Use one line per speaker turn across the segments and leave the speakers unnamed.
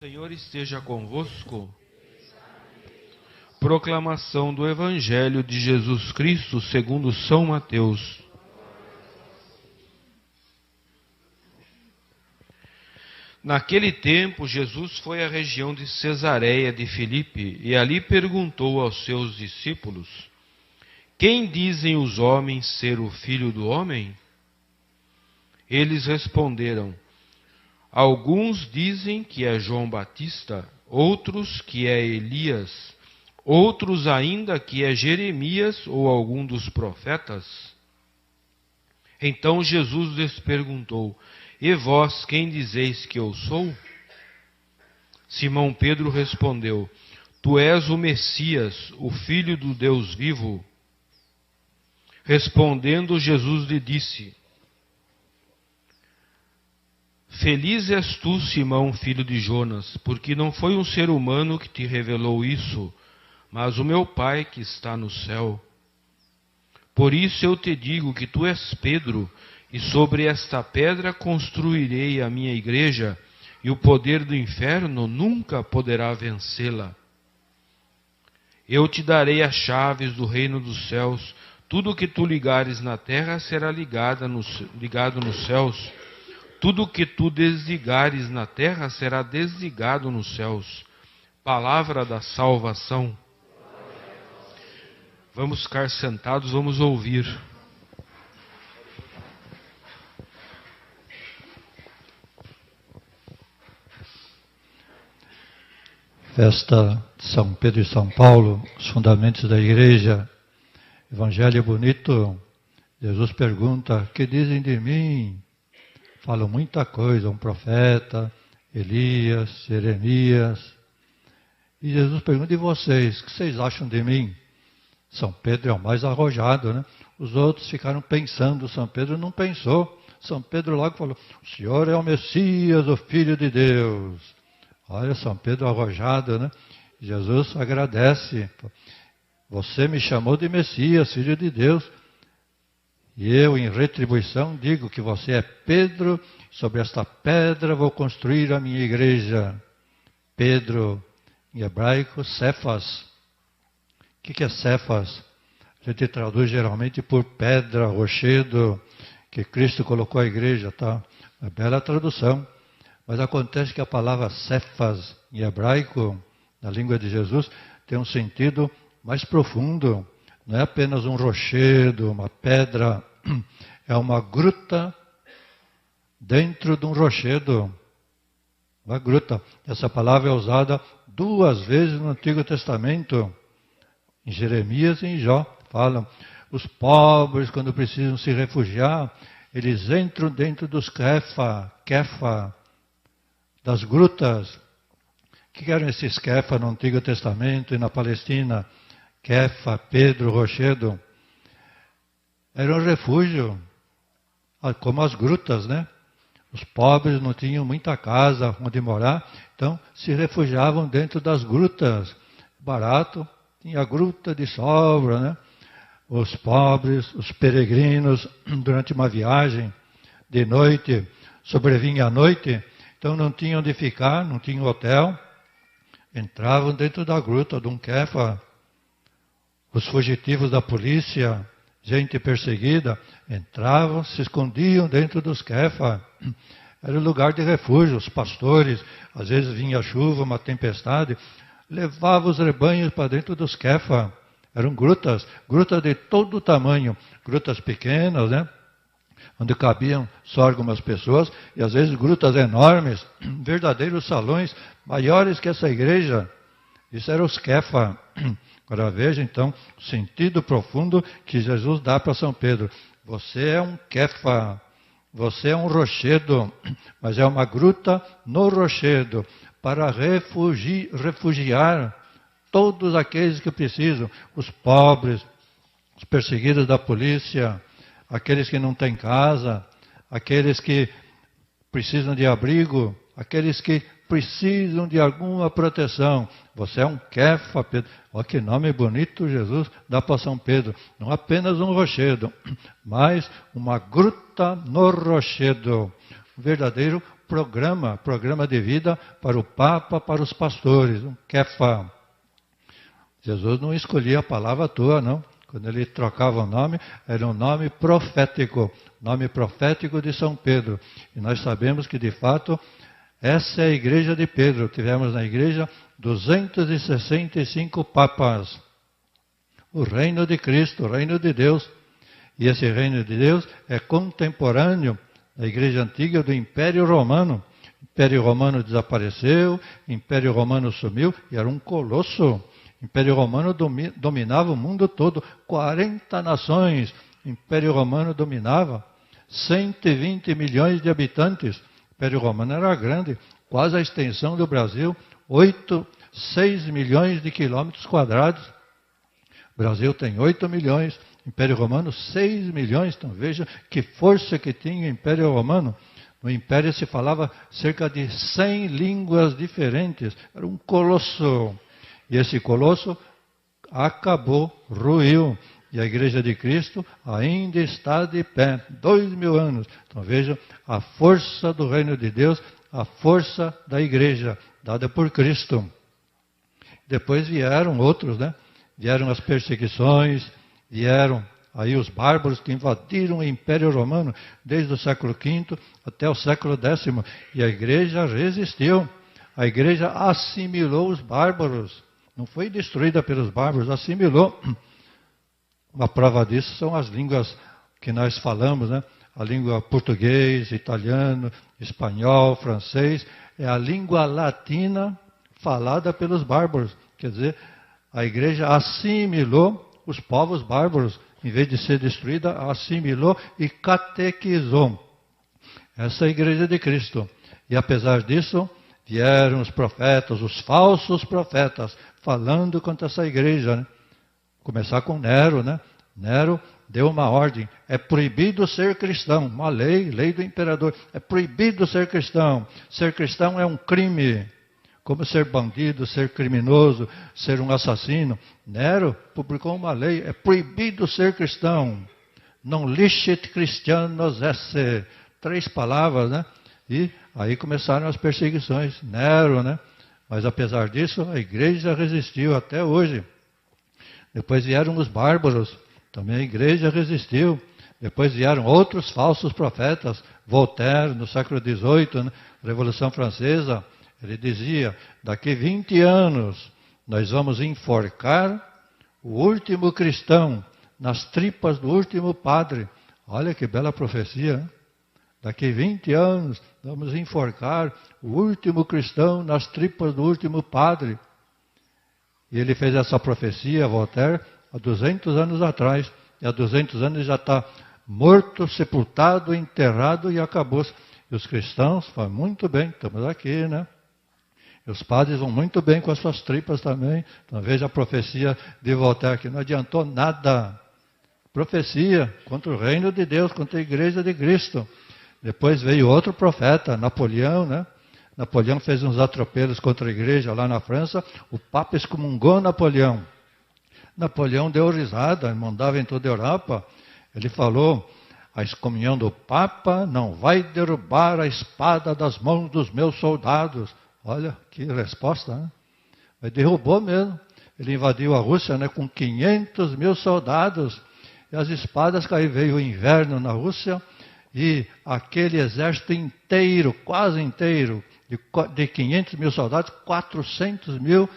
O Senhor esteja convosco. Proclamação do Evangelho de Jesus Cristo segundo São Mateus. Naquele tempo, Jesus foi à região de Cesareia de Filipe e ali perguntou aos seus discípulos: Quem dizem os homens ser o Filho do Homem? Eles responderam: Alguns dizem que é João Batista, outros que é Elias, outros ainda que é Jeremias ou algum dos profetas. Então Jesus lhes perguntou: E vós quem dizeis que eu sou? Simão Pedro respondeu: Tu és o Messias, o Filho do Deus vivo. Respondendo, Jesus lhe disse: Feliz és tu, Simão, filho de Jonas, porque não foi um ser humano que te revelou isso, mas o meu Pai que está no céu. Por isso eu te digo que tu és Pedro, e sobre esta pedra construirei a minha igreja, e o poder do inferno nunca poderá vencê-la. Eu te darei as chaves do reino dos céus. Tudo o que tu ligares na terra será ligado nos céus. Tudo o que tu desligares na terra será desligado nos céus. Palavra da salvação. Vamos ficar sentados, vamos ouvir.
Festa de São Pedro e São Paulo, os fundamentos da igreja. Evangelho bonito. Jesus pergunta: Que dizem de mim? Falam muita coisa, um profeta, Elias, Jeremias. E Jesus pergunta: E vocês, o que vocês acham de mim? São Pedro é o mais arrojado, né? Os outros ficaram pensando, São Pedro não pensou. São Pedro logo falou: O Senhor é o Messias, o Filho de Deus. Olha, São Pedro arrojado, né? Jesus agradece. Você me chamou de Messias, Filho de Deus. E eu, em retribuição, digo que você é Pedro, sobre esta pedra vou construir a minha igreja. Pedro, em hebraico, Cefas. O que é Cefas? A gente traduz geralmente por pedra, rochedo, que Cristo colocou a igreja, tá? Uma bela tradução. Mas acontece que a palavra Cefas, em hebraico, na língua de Jesus, tem um sentido mais profundo. Não é apenas um rochedo, uma pedra, é uma gruta dentro de um rochedo. Uma gruta. Essa palavra é usada 2 vezes no Antigo Testamento. Em Jeremias e em Jó falam. Os pobres, quando precisam se refugiar, eles entram dentro dos kefa, das grutas. O que eram esses kefa no Antigo Testamento e na Palestina? Kefa, Pedro, rochedo. Era um refúgio, como as grutas, né? Os pobres não tinham muita casa onde morar, então se refugiavam dentro das grutas. Barato, tinha gruta de sobra, né? Os pobres, os peregrinos, durante uma viagem de noite, sobrevinha à noite, então não tinham onde ficar, não tinham hotel, entravam dentro da gruta de um kefa. Os fugitivos da polícia, gente perseguida, entravam, se escondiam dentro dos kefa. Era um lugar de refúgio. Os pastores, às vezes vinha chuva, uma tempestade, levavam os rebanhos para dentro dos kefa. Eram grutas de todo tamanho, grutas pequenas, né? Onde cabiam só algumas pessoas, e às vezes grutas enormes, verdadeiros salões, maiores que essa igreja. Isso eram os kefa. Agora veja então o sentido profundo que Jesus dá para São Pedro. Você é um kefa, você é um rochedo, mas é uma gruta no rochedo para refugiar todos aqueles que precisam, os pobres, os perseguidos da polícia, aqueles que não têm casa, aqueles que precisam de abrigo, aqueles que precisam de alguma proteção. Você é um kefa, Pedro. Olha que nome bonito Jesus dá para São Pedro. Não apenas um rochedo, mas uma gruta no rochedo. Um verdadeiro programa de vida para o Papa, para os pastores, um Kefa. Jesus não escolhia a palavra à toa, não. Quando ele trocava o nome, era um nome profético de São Pedro. E nós sabemos que, de fato, essa é a igreja de Pedro. Tivemos na igreja 265 papas. O reino de Cristo, o reino de Deus. E esse reino de Deus é contemporâneo da igreja antiga do Império Romano. O Império Romano desapareceu, o Império Romano sumiu e era um colosso. O Império Romano dominava o mundo todo, 40 nações. O Império Romano dominava 120 milhões de habitantes. O Império Romano era grande, quase a extensão do Brasil, 6 milhões de quilômetros quadrados. O Brasil tem 8 milhões, o Império Romano 6 milhões. Então veja que força que tinha o Império Romano. No Império se falava cerca de 100 línguas diferentes. Era um colosso. E esse colosso acabou, ruiu. E a Igreja de Cristo ainda está de pé, 2000 anos. Então veja a força do reino de Deus, a força da Igreja, dada por Cristo. Depois vieram outros, né? Vieram as perseguições, vieram aí os bárbaros que invadiram o Império Romano, desde o século V até o século X. E a Igreja resistiu. A Igreja assimilou os bárbaros. Não foi destruída pelos bárbaros, assimilou. Uma prova disso são as línguas que nós falamos, né? A língua português, italiano, espanhol, francês. É a língua latina falada pelos bárbaros. Quer dizer, a igreja assimilou os povos bárbaros. Em vez de ser destruída, assimilou e catequizou. Essa é a igreja de Cristo. E apesar disso, vieram os profetas, os falsos profetas, falando contra essa igreja, né? Começar com Nero, né? Nero deu uma ordem. É proibido ser cristão. Uma lei do imperador. É proibido ser cristão. Ser cristão é um crime. Como ser bandido, ser criminoso, ser um assassino. Nero publicou uma lei. É proibido ser cristão. Non licet Christianos esse. 3 palavras, né? E aí começaram as perseguições. Nero, né? Mas apesar disso, a igreja resistiu até hoje. Depois vieram os bárbaros, também a igreja resistiu. Depois vieram outros falsos profetas. Voltaire, no século XVIII, né? Revolução Francesa, ele dizia, daqui 20 anos nós vamos enforcar o último cristão nas tripas do último padre. Olha que bela profecia, né? Daqui 20 anos vamos enforcar o último cristão nas tripas do último padre. E ele fez essa profecia, Voltaire, há 200 anos atrás. E há 200 anos já está morto, sepultado, enterrado e acabou. E os cristãos falam, muito bem, estamos aqui, né? E os padres vão muito bem com as suas tripas também. Então veja a profecia de Voltaire, que não adiantou nada. Profecia contra o reino de Deus, contra a igreja de Cristo. Depois veio outro profeta, Napoleão, né? Napoleão fez uns atropelos contra a igreja lá na França. O Papa excomungou Napoleão. Napoleão deu risada, mandava em toda a Europa. Ele falou, a excomunhão do Papa não vai derrubar a espada das mãos dos meus soldados. Olha que resposta, né? Mas derrubou mesmo. Ele invadiu a Rússia, né, com 500 mil soldados. E as espadas caíram. Veio o inverno na Rússia. E aquele exército inteiro, quase inteiro, de 500 mil soldados, 400 mil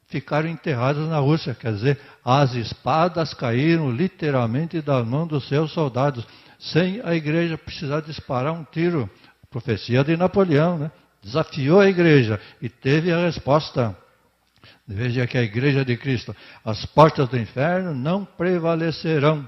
ficaram enterrados na Rússia. Quer dizer, as espadas caíram literalmente das mãos dos seus soldados, sem a igreja precisar disparar um tiro. Profecia de Napoleão, né? Desafiou a igreja e teve a resposta. Veja que a igreja de Cristo, as portas do inferno não prevalecerão.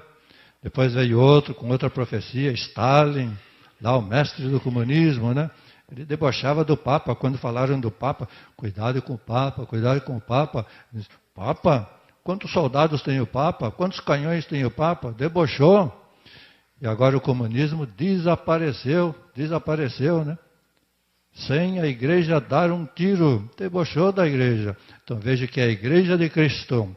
Depois veio outro com outra profecia, Stalin, lá o mestre do comunismo, né? Ele debochava do Papa. Quando falaram do Papa, cuidado com o Papa, cuidado com o Papa. Diz, Papa, quantos soldados tem o Papa? Quantos canhões tem o Papa? Debochou. E agora o comunismo desapareceu, né? Sem a igreja dar um tiro, debochou da igreja. Então veja que a igreja de Cristo,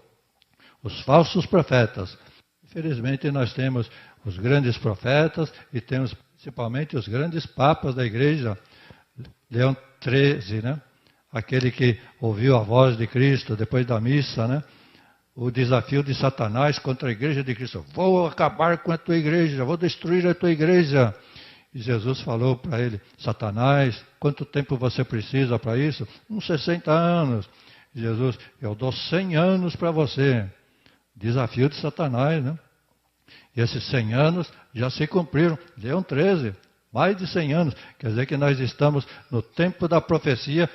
os falsos profetas, infelizmente nós temos os grandes profetas e temos principalmente os grandes papas da igreja. Leão XIII, né? Aquele que ouviu a voz de Cristo depois da missa, né? O desafio de Satanás contra a igreja de Cristo. Vou acabar com a tua igreja, vou destruir a tua igreja. E Jesus falou para ele, Satanás, quanto tempo você precisa para isso? Uns 60 anos. E Jesus, eu dou 100 anos para você. Desafio de Satanás, né? E esses 100 anos já se cumpriram. Leão XIII, mais de 100 anos. Quer dizer que nós estamos no tempo da profecia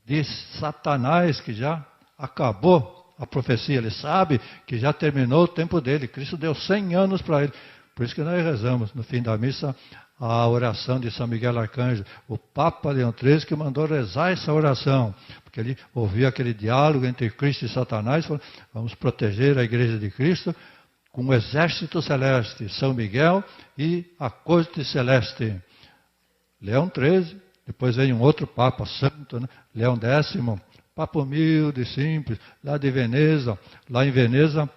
de Satanás, que já acabou a profecia. Ele sabe que já terminou o tempo dele. Cristo deu 100 anos para ele. Por isso que nós rezamos no fim da missa a oração de São Miguel Arcanjo. O Papa Leão XIII que mandou rezar essa oração. Porque ele ouviu aquele diálogo entre Cristo e Satanás. Falou, vamos proteger a igreja de Cristo com o exército celeste, São Miguel e a corte celeste. Leão XIII, depois veio um outro Papa santo, né? Leão X, Papa humilde, simples, lá de Veneza. Lá em Veneza,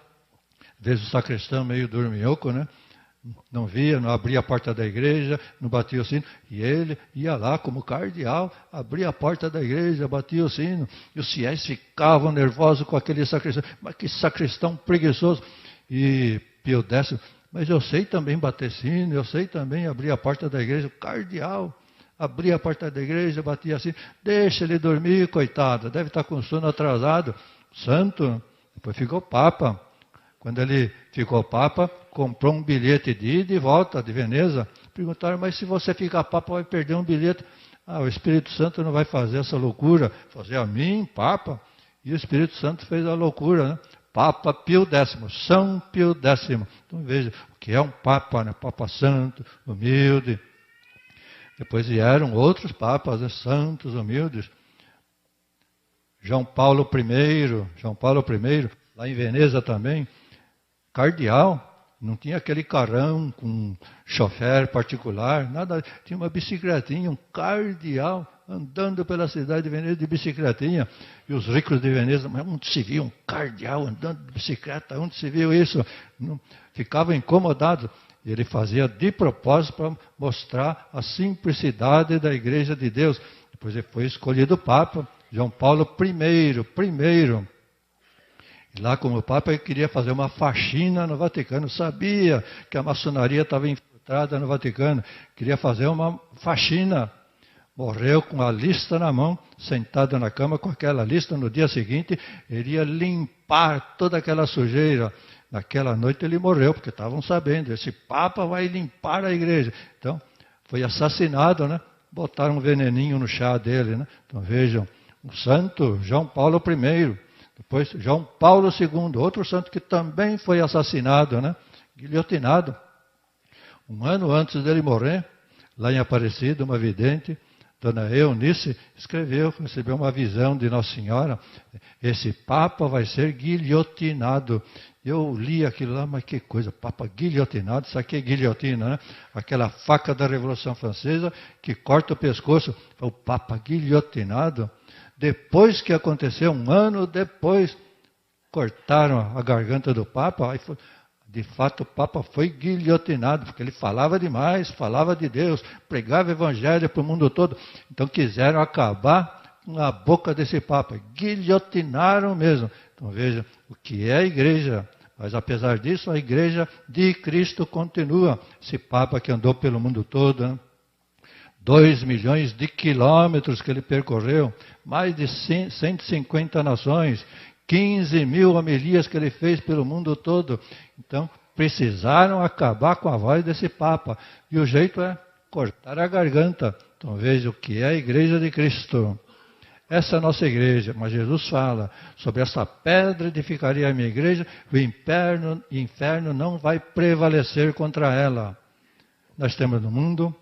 veio o sacristão meio dorminhoco, né? Não via, não abria a porta da igreja, não batia o sino. E ele ia lá como cardeal, abria a porta da igreja, batia o sino. E os fiéis ficavam nervosos com aquele sacristão. Mas que sacristão preguiçoso. E Pio X, mas eu sei também bater sino, eu sei também abrir a porta da igreja. O cardeal abria a porta da igreja, batia assim. Deixa ele dormir, coitado, deve estar com sono atrasado. Santo, depois ficou Papa. Quando ele ficou Papa, comprou um bilhete de ida e volta de Veneza. Perguntaram, mas se você ficar Papa, vai perder um bilhete. Ah, o Espírito Santo não vai fazer essa loucura. Fazer a mim, Papa. E o Espírito Santo fez a loucura, né? Papa Pio X, São Pio X. Então veja, o que é um Papa, né? Papa santo, humilde. Depois vieram outros papas, né? Santos, humildes. João Paulo I, lá em Veneza também, cardeal, não tinha aquele carrão com chofer particular, nada, tinha uma bicicletinha, um cardeal andando pela cidade de Veneza de bicicletinha. E os ricos de Veneza, mas onde se viu um cardeal andando de bicicleta? Onde se viu isso? Não, ficavam incomodados. E ele fazia de propósito para mostrar a simplicidade da Igreja de Deus. Depois ele foi escolhido Papa, João Paulo I. E lá como Papa ele queria fazer uma faxina no Vaticano. Sabia que a maçonaria estava infiltrada no Vaticano. Queria fazer uma faxina. Morreu com a lista na mão, sentado na cama com aquela lista. No dia seguinte, ele ia limpar toda aquela sujeira. Naquela noite ele morreu, porque estavam sabendo, esse Papa vai limpar a igreja. Então, foi assassinado, né? Botaram um veneninho no chá dele, né? Então vejam, o santo João Paulo I, depois João Paulo II, outro santo que também foi assassinado, né? Guilhotinado. Um ano antes dele morrer, lá em Aparecida, uma vidente, Dona Eunice, recebeu uma visão de Nossa Senhora, esse Papa vai ser guilhotinado. Eu li aquilo lá, mas que coisa, Papa guilhotinado, isso aqui é guilhotina, né? Aquela faca da Revolução Francesa que corta o pescoço, o Papa guilhotinado. Depois que aconteceu, um ano depois, cortaram a garganta do Papa, aí foi, de fato o Papa foi guilhotinado, porque ele falava demais, falava de Deus, pregava o Evangelho para o mundo todo. Então quiseram acabar com a boca desse Papa, guilhotinaram mesmo. Então veja, o que é a igreja? Mas apesar disso, a igreja de Cristo continua. Esse Papa que andou pelo mundo todo, né? 2 milhões de quilômetros que ele percorreu, mais de 150 nações, 15 mil homilias que ele fez pelo mundo todo. Então, precisaram acabar com a voz desse Papa. E o jeito é cortar a garganta. Então, veja o que é a igreja de Cristo. Essa é a nossa igreja, mas Jesus fala, sobre essa pedra edificaria a minha igreja, o inferno não vai prevalecer contra ela. Nós temos no mundo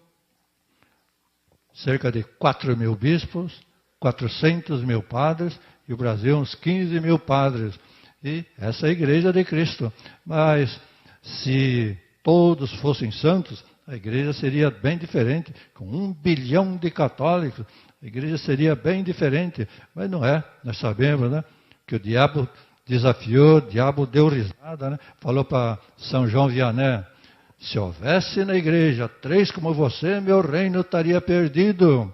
cerca de 4 mil bispos, 400 mil padres, e o Brasil uns 15 mil padres. E essa é a igreja de Cristo. Mas se todos fossem santos, a igreja seria bem diferente. Com 1 bilhão de católicos, a igreja seria bem diferente. Mas não é. Nós sabemos, né, que o diabo desafiou, o diabo deu risada, né? Falou para São João Vianney, se houvesse na igreja 3 como você, meu reino estaria perdido.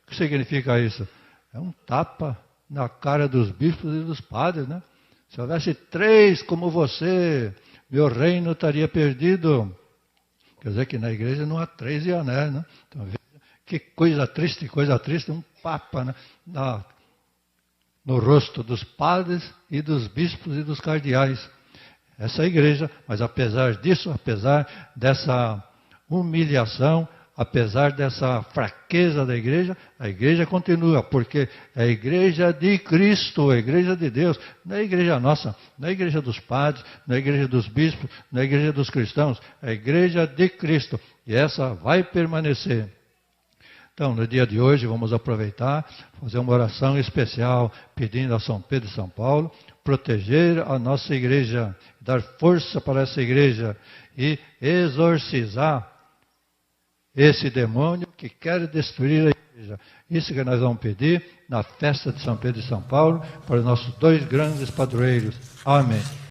O que significa isso? É um tapa na cara dos bispos e dos padres, né? Se houvesse 3 como você, meu reino estaria perdido. Quer dizer que na igreja não há 13 anéis, né? Então, veja que coisa triste, um papa, né? No rosto dos padres e dos bispos e dos cardeais. Essa é a igreja, mas apesar disso, apesar dessa humilhação, apesar dessa fraqueza da igreja, a igreja continua, porque é a igreja de Cristo, a igreja de Deus, não é a igreja nossa, não é a igreja dos padres, não é a igreja dos bispos, não é a igreja dos cristãos, é a igreja de Cristo, e essa vai permanecer. Então, no dia de hoje, vamos aproveitar, fazer uma oração especial, pedindo a São Pedro e São Paulo, proteger a nossa igreja, dar força para essa igreja e exorcizar esse demônio que quer destruir a igreja. Isso que nós vamos pedir na festa de São Pedro e São Paulo, para os nossos 2 grandes padroeiros. Amém.